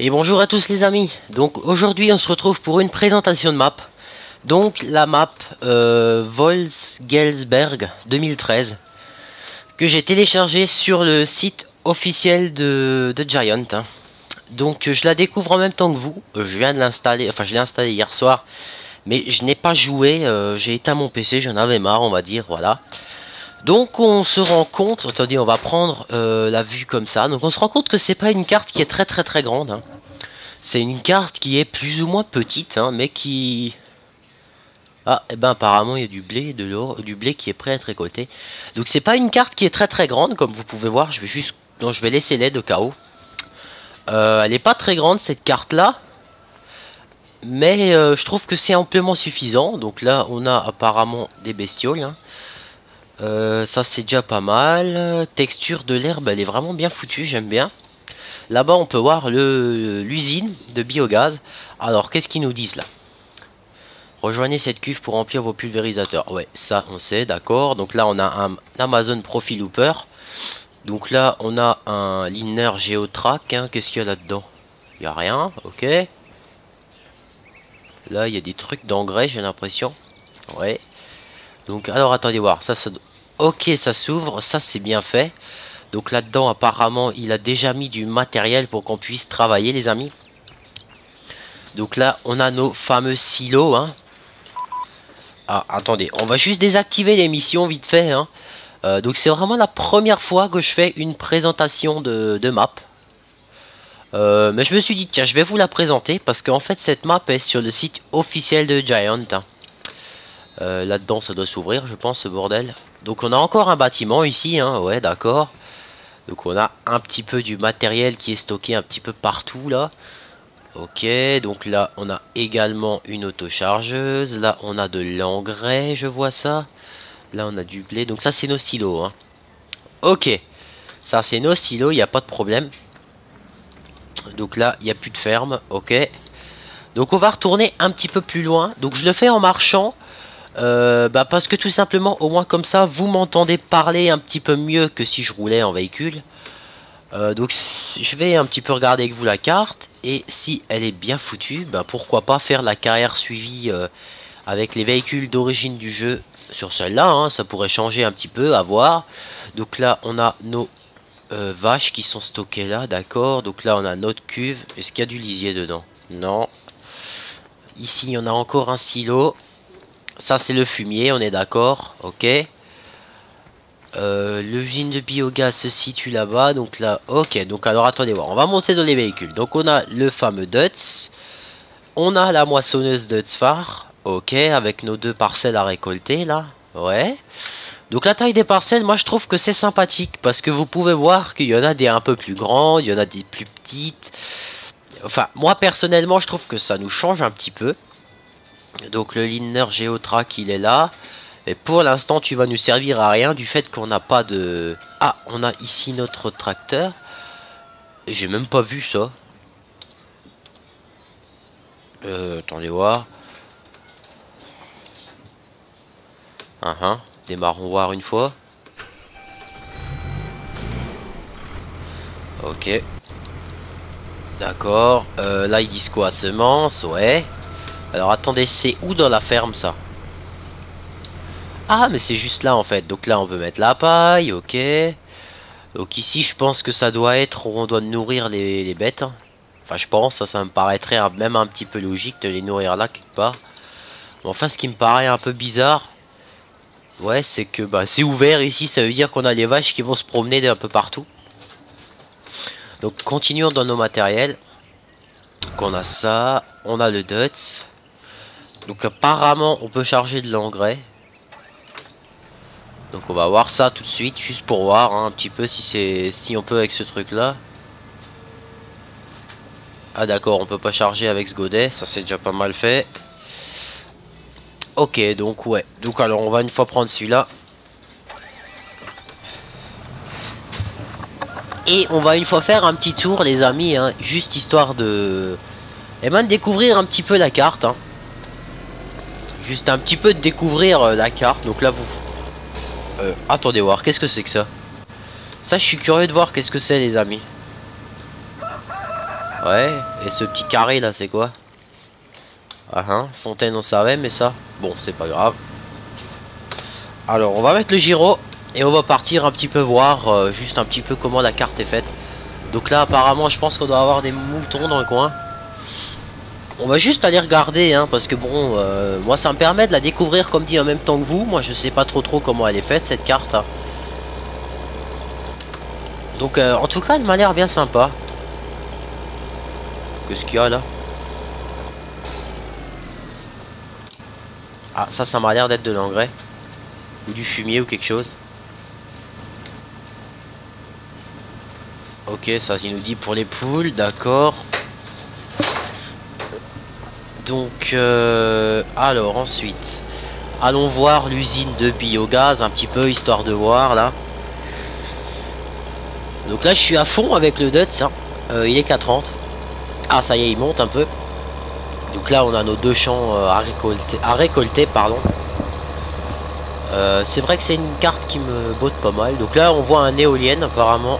Et bonjour à tous les amis. Donc aujourd'hui on se retrouve pour une présentation de map. Donc la map Volksgelsberg 2013 que j'ai téléchargée sur le site officiel de Giant. Donc je la découvre en même temps que vous. Je viens de l'installer, enfin je l'ai installé hier soir. Mais je n'ai pas joué, j'ai éteint mon PC, j'en avais marre on va dire, voilà. Donc on se rend compte, attendez on va prendre la vue comme ça. Donc on se rend compte que c'est pas une carte qui est très grande. C'est une carte qui est plus ou moins petite, mais qui... Ah, et ben apparemment il y a du blé, du blé qui est prêt à être récolté. Donc c'est pas une carte qui est très grande, comme vous pouvez voir. Je vais juste... Non, je vais laisser l'aide au cas où. Elle est pas très grande cette carte là. Mais je trouve que c'est amplement suffisant. Donc là on a apparemment des bestioles. Ça c'est déjà pas mal. Texture de l'herbe, elle est vraiment bien foutue, j'aime bien. Là-bas, on peut voir l'usine de biogaz. Alors, qu'est-ce qu'ils nous disent là? Rejoignez cette cuve pour remplir vos pulvérisateurs. Ouais, ça, on sait, d'accord. Donc là, on a un Amazon Profi Looper. Donc là, on a un Liner Geotrack. Qu'est-ce qu'il y a là-dedans? Il n'y a rien, ok. Là, il y a des trucs d'engrais, j'ai l'impression. Ouais. Donc, alors, attendez voir. Ça... Ok, ça s'ouvre. Ça, c'est bien fait. Donc là-dedans, apparemment, il a déjà mis du matériel pour qu'on puisse travailler, les amis. Donc là, on a nos fameux silos. Ah, attendez, on va juste désactiver les missions vite fait. Donc c'est vraiment la première fois que je fais une présentation de map. Mais je me suis dit, tiens, je vais vous la présenter. Parce qu'en fait, cette map est sur le site officiel de Giant. Là-dedans, ça doit s'ouvrir, je pense, ce bordel. Donc on a encore un bâtiment ici, ouais, d'accord. Donc on a un petit peu du matériel qui est stocké un petit peu partout là. Ok, donc là on a également une autochargeuse. Là on a de l'engrais, je vois ça. Là on a du blé, donc ça c'est nos silos. Ok, ça c'est nos silos, il n'y a pas de problème. Donc là il n'y a plus de ferme, ok. Donc on va retourner un petit peu plus loin. Donc je le fais en marchant. Parce que tout simplement, au moins comme ça, vous m'entendez parler un petit peu mieux que si je roulais en véhicule. Donc je vais un petit peu regarder avec vous la carte. Et si elle est bien foutue, pourquoi pas faire la carrière suivie avec les véhicules d'origine du jeu sur celle-là. Ça pourrait changer un petit peu, à voir. Donc là, on a nos vaches qui sont stockées là, d'accord. Donc là, on a notre cuve. Est-ce qu'il y a du lisier dedans? Non. Ici, il y en a encore un silo. Ça c'est le fumier, on est d'accord, ok. L'usine de biogaz se situe là-bas, donc là, ok. Donc alors attendez voir, on va monter dans les véhicules. Donc on a le fameux Dutz, on a la moissonneuse Dutzfar, ok, avec nos deux parcelles à récolter là, ouais. Donc la taille des parcelles, moi je trouve que c'est sympathique parce que vous pouvez voir qu'il y en a des un peu plus grandes, il y en a des plus petites. Enfin, moi personnellement, je trouve que ça nous change un petit peu. Donc le Liner Geotrack il est là. Et pour l'instant tu vas nous servir à rien du fait qu'on n'a pas de... Ah, on a ici notre tracteur. Et j'ai même pas vu ça. Attendez voir. Démarrons voir une fois. Ok. D'accord. Là ils disent quoi? Semences, ouais. Alors attendez, c'est où dans la ferme ça? Ah mais c'est juste là en fait. Donc là on peut mettre la paille, ok. Donc ici je pense que ça doit être où on doit nourrir les bêtes. Enfin je pense, ça me paraîtrait même un petit peu logique de les nourrir là quelque part. Mais enfin ce qui me paraît un peu bizarre, ouais, c'est que c'est ouvert ici, ça veut dire qu'on a les vaches qui vont se promener d'un peu partout. Donc continuons dans nos matériels. Donc on a ça, on a le Dutz. Donc apparemment on peut charger de l'engrais. Donc on va voir ça tout de suite, juste pour voir un petit peu si on peut avec ce truc là. Ah d'accord, on peut pas charger avec ce godet, ça c'est déjà pas mal fait. Ok, donc ouais, donc alors on va une fois prendre celui-là. Et on va une fois faire un petit tour les amis, juste histoire de... Et de découvrir un petit peu la carte. Juste un petit peu de découvrir la carte, donc là vous... attendez voir, qu'est-ce que c'est que ça? Ça je suis curieux de voir qu'est-ce que c'est les amis. Ouais, et ce petit carré là, c'est quoi? Ah hein, fontaine on savait, mais ça, bon, c'est pas grave. Alors, on va mettre le gyro et on va partir un petit peu voir, juste un petit peu comment la carte est faite. Donc là, apparemment, je pense qu'on doit avoir des moutons dans le coin. On va juste aller regarder, hein, parce que bon, moi ça me permet de la découvrir comme dit en même temps que vous. Moi je sais pas trop comment elle est faite cette carte, hein. Donc en tout cas elle m'a l'air bien sympa. Qu'est-ce qu'il y a là? Ah ça m'a l'air d'être de l'engrais. Ou du fumier ou quelque chose. Ok, ça il nous dit pour les poules, d'accord. Donc alors ensuite allons voir l'usine de biogaz un petit peu histoire de voir là. Donc là je suis à fond avec le Dutz, hein. Il est 4,30. Ah ça y est il monte un peu. Donc là on a nos deux champs à récolter pardon. C'est vrai que c'est une carte qui me botte pas mal. Donc là on voit un éolienne apparemment.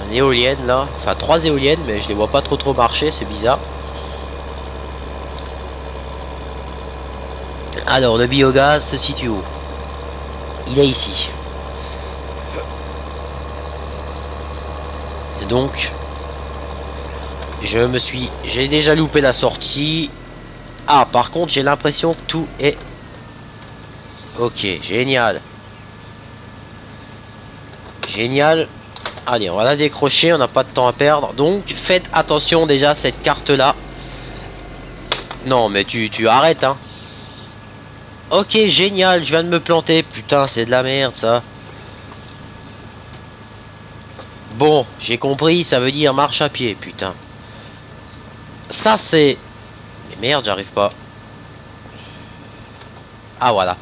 Un éolienne là. Enfin 3 éoliennes mais je les vois pas trop marcher, c'est bizarre. Alors le biogaz se situe où? Il est ici. Et donc j'ai déjà loupé la sortie. Ah par contre j'ai l'impression que tout est ok, génial. Génial. Allez, on va la décrocher, on n'a pas de temps à perdre. Donc faites attention déjà à cette carte là. Non mais tu arrêtes hein. Ok, génial, je viens de me planter. Putain, c'est de la merde ça. Bon, j'ai compris, ça veut dire marche à pied, putain. Ça c'est... Mais merde, j'arrive pas. Ah voilà.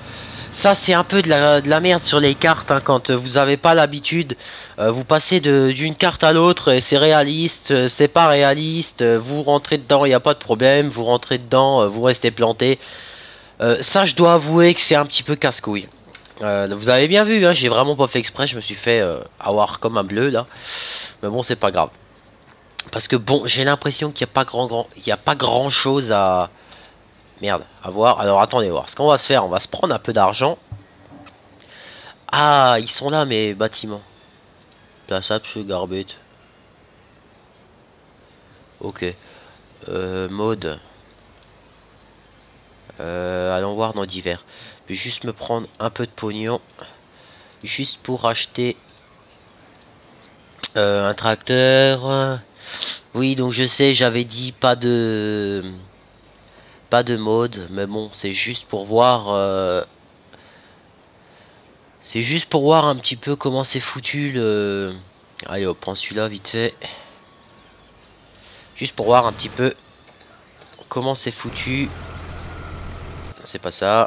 Ça c'est un peu de la merde sur les cartes, hein, quand vous avez pas l'habitude. Vous passez d'une carte à l'autre et c'est réaliste, c'est pas réaliste. Vous rentrez dedans, il n'y a pas de problème. Vous rentrez dedans, vous restez planté. Ça je dois avouer que c'est un petit peu casse-couille. Vous avez bien vu, hein, j'ai vraiment pas fait exprès, je me suis fait avoir comme un bleu là. Mais bon, c'est pas grave. Parce que bon, j'ai l'impression qu'il n'y a pas il y a pas grand chose à... Merde, à voir. Alors attendez voir. Ce qu'on va se faire, on va se prendre un peu d'argent. Ah, ils sont là mes bâtiments. Plaçable sur Garbet. Ok. Mode. Allons voir dans divers. Je vais juste me prendre un peu de pognon. Juste pour acheter un tracteur. Oui, donc je sais, j'avais dit pas de mode, mais bon, c'est juste pour voir. C'est juste pour voir un petit peu comment c'est foutu le. Allez, on prend celui-là vite fait. Juste pour voir un petit peu comment c'est foutu. C'est pas ça.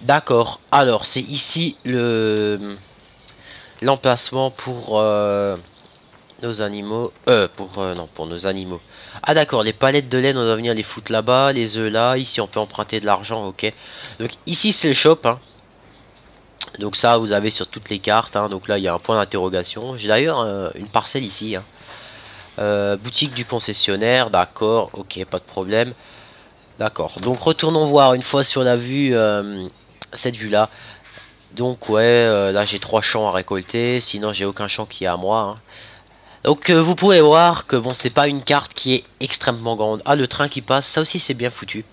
D'accord. Alors, c'est ici l'emplacement pour nos animaux. Non, pour nos animaux. Ah d'accord, les palettes de laine, on doit venir les foutre là-bas, les œufs là. Ici, on peut emprunter de l'argent, ok. Donc ici, c'est le shop, hein. Donc ça, vous avez sur toutes les cartes, hein. Donc là, il y a un point d'interrogation. J'ai d'ailleurs une parcelle ici, hein. Boutique du concessionnaire, d'accord, ok, pas de problème. D'accord, donc retournons voir une fois sur la vue, cette vue-là. Donc ouais, là j'ai 3 champs à récolter, sinon j'ai aucun champ qui est à moi, hein. Donc vous pouvez voir que bon, c'est pas une carte qui est extrêmement grande. Ah, le train qui passe, ça aussi c'est bien foutu.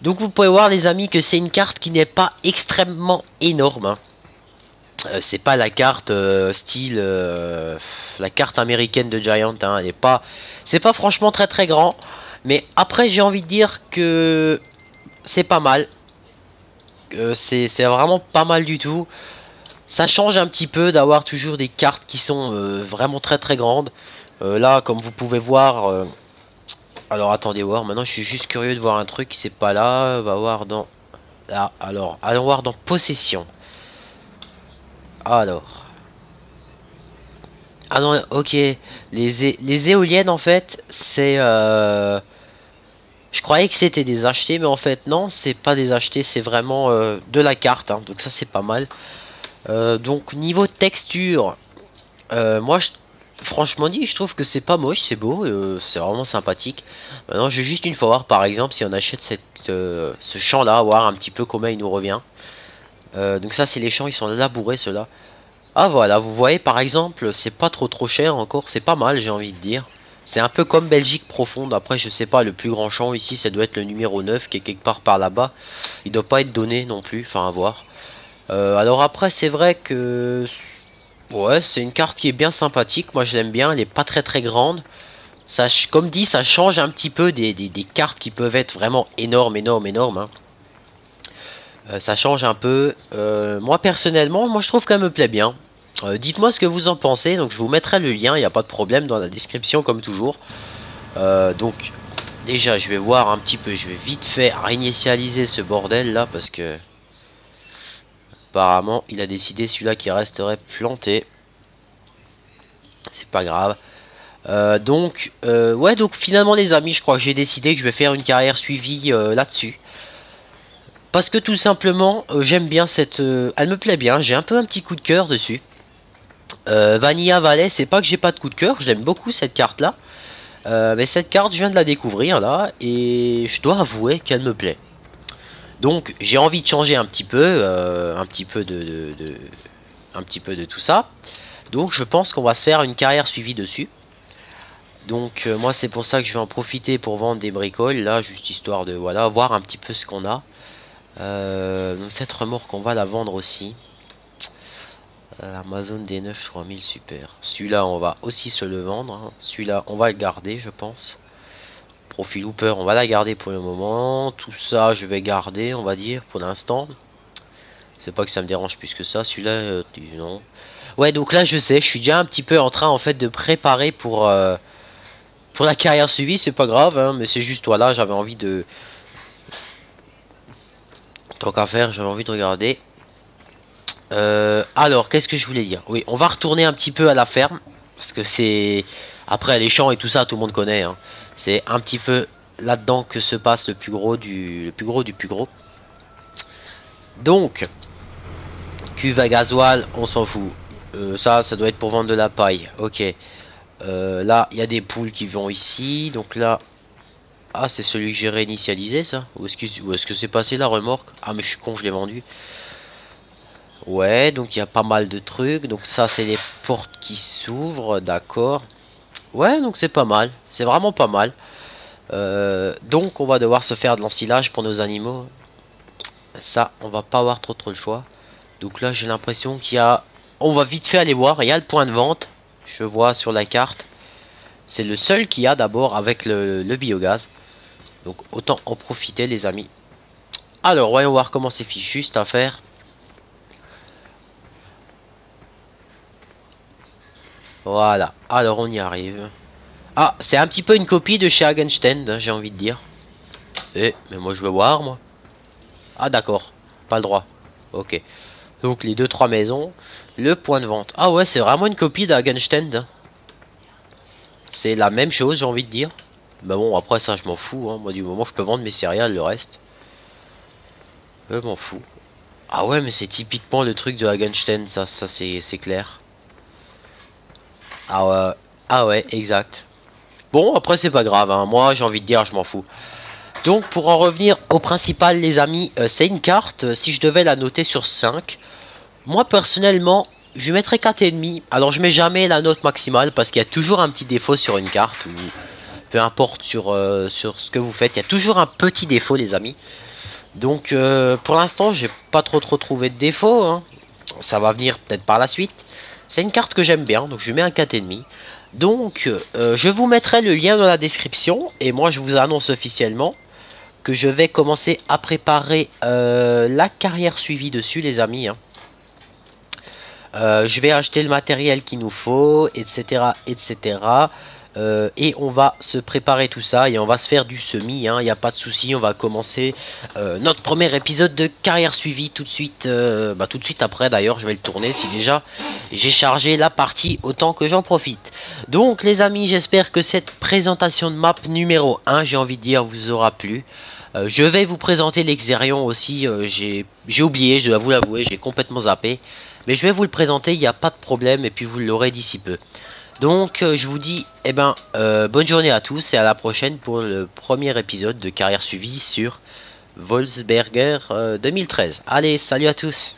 Donc vous pouvez voir les amis que c'est une carte qui n'est pas extrêmement énorme, hein. C'est pas la carte style la carte américaine de Giant, hein. Elle est pas, c'est pas franchement très grand. Mais après j'ai envie de dire que c'est pas mal. C'est vraiment pas mal du tout. Ça change un petit peu d'avoir toujours des cartes qui sont vraiment très grandes. Là comme vous pouvez voir... alors attendez voir, maintenant je suis juste curieux de voir un truc qui c'est pas là. On va voir dans... Là, alors, allons voir dans possession. Alors... Ah non, ok. Les éoliennes en fait, c'est... Je croyais que c'était des achetés, mais en fait non, c'est pas des achetés, c'est vraiment de la carte, hein. Donc ça c'est pas mal. Donc niveau texture, moi franchement dit, je trouve que c'est pas moche, c'est beau, c'est vraiment sympathique. Maintenant, je vais juste une fois voir, par exemple, si on achète ce champ-là, voir un petit peu combien il nous revient. Donc ça, c'est les champs, ils sont labourés, ceux-là. Ah voilà, vous voyez, par exemple, c'est pas trop cher encore, c'est pas mal, j'ai envie de dire. C'est un peu comme Belgique profonde. Après, je sais pas, le plus grand champ ici, ça doit être le numéro 9 qui est quelque part par là-bas. Il doit pas être donné non plus, enfin à voir. Alors après, c'est vrai que... Ouais, c'est une carte qui est bien sympathique. Moi, je l'aime bien. Elle est pas très grande. Ça, comme dit, ça change un petit peu des cartes qui peuvent être vraiment énormes, hein. Ça change un peu. Moi, personnellement, moi, je trouve qu'elle me plaît bien. Dites-moi ce que vous en pensez. Donc, je vous mettrai le lien. Il n'y a pas de problème dans la description, comme toujours. Donc, déjà, je vais voir un petit peu. Je vais vite fait réinitialiser ce bordel là parce que apparemment, il a décidé celui-là qui resterait planté. C'est pas grave. Ouais, donc finalement les amis, je crois que j'ai décidé que je vais faire une carrière suivie là-dessus. Parce que tout simplement, j'aime bien cette... elle me plaît bien, j'ai un peu un petit coup de cœur dessus. Vanilla Valley, c'est pas que j'ai pas de coup de cœur, je l'aime beaucoup cette carte-là. Mais cette carte, je viens de la découvrir là, et je dois avouer qu'elle me plaît. Donc j'ai envie de changer un petit peu de tout ça. Donc je pense qu'on va se faire une carrière suivie dessus. Donc moi c'est pour ça que je vais en profiter pour vendre des bricoles là, juste histoire de voilà voir un petit peu ce qu'on a. Donc cette remorque on va la vendre aussi. Amazon D9 3000 super. Celui-là on va aussi se le vendre, hein. Celui-là on va le garder je pense. Profil Hooper on va la garder pour le moment. Tout ça je vais garder on va dire pour l'instant. C'est pas que ça me dérange plus que ça. Celui-là non. Ouais donc là je sais je suis déjà un petit peu en train en fait de préparer pour la carrière suivie, c'est pas grave, hein, mais c'est juste, voilà, j'avais envie de... Tant qu'à faire, j'avais envie de regarder. Alors, qu'est-ce que je voulais dire? Oui, on va retourner un petit peu à la ferme. Parce que c'est... Après, les champs et tout ça, tout le monde connaît, hein. C'est un petit peu là-dedans que se passe le plus gros du plus gros. Donc, cuve à gasoil, on s'en fout. Ça doit être pour vendre de la paille. Ok. Là, il y a des poules qui vont ici. Donc là... Ah, c'est celui que j'ai réinitialisé, ça? Où est-ce que c'est passé la remorque? Ah, mais je suis con, je l'ai vendu. Ouais, donc il y a pas mal de trucs. Donc ça, c'est les portes qui s'ouvrent, d'accord. Ouais, donc c'est pas mal. C'est vraiment pas mal. Donc on va devoir se faire de l'ensilage pour nos animaux. Ça, on va pas avoir trop le choix. Donc là, j'ai l'impression qu'il y a... On va vite fait aller voir. Il y a le point de vente. Je vois sur la carte. C'est le seul qu'il y a d'abord avec le biogaz. Donc autant en profiter les amis. Alors voyons voir comment c'est fichu cette affaire. Voilà, alors on y arrive. Ah, c'est un petit peu une copie de chez Hagenstein, hein, j'ai envie de dire. Mais moi je veux voir moi. Ah d'accord, pas le droit. Ok. Donc les 2-3 maisons. Le point de vente. Ah ouais, c'est vraiment une copie d'Hagenstein, hein. C'est la même chose j'ai envie de dire. Mais bon après ça je m'en fous, hein. Moi du moment je peux vendre mes céréales, le reste je m'en fous. Ah ouais mais c'est typiquement le truc de Hagenstein, ça c'est clair. Ah ouais exact. Bon après c'est pas grave, hein. Moi j'ai envie de dire je m'en fous. Donc pour en revenir au principal les amis, c'est une carte, si je devais la noter sur 5, moi personnellement je mettrais 4,5. Alors je mets jamais la note maximale parce qu'il y a toujours un petit défaut sur une carte, ou peu importe sur ce que vous faites, il y a toujours un petit défaut les amis. Donc pour l'instant j'ai pas trop trouvé de défaut, hein. Ça va venir peut-être par la suite. C'est une carte que j'aime bien, donc je mets un 4,5. Donc je vous mettrai le lien dans la description. Et moi je vous annonce officiellement que je vais commencer à préparer la carrière suivie dessus les amis, hein. Je vais acheter le matériel qu'il nous faut, etc. etc. Et on va se préparer tout ça et on va se faire du semis, hein, il n'y a pas de souci. On va commencer notre premier épisode de carrière suivie tout de suite, tout de suite après d'ailleurs. Je vais le tourner si déjà j'ai chargé la partie, autant que j'en profite. Donc les amis, j'espère que cette présentation de map numéro 1, j'ai envie de dire, vous aura plu. Je vais vous présenter l'Exerion aussi, j'ai oublié, je dois vous l'avouer, j'ai complètement zappé. Mais je vais vous le présenter, il n'y a pas de problème et puis vous l'aurez d'ici peu. Donc je vous dis bonne journée à tous et à la prochaine pour le premier épisode de Carrière suivie sur Wolfsberger 2013. Allez, salut à tous.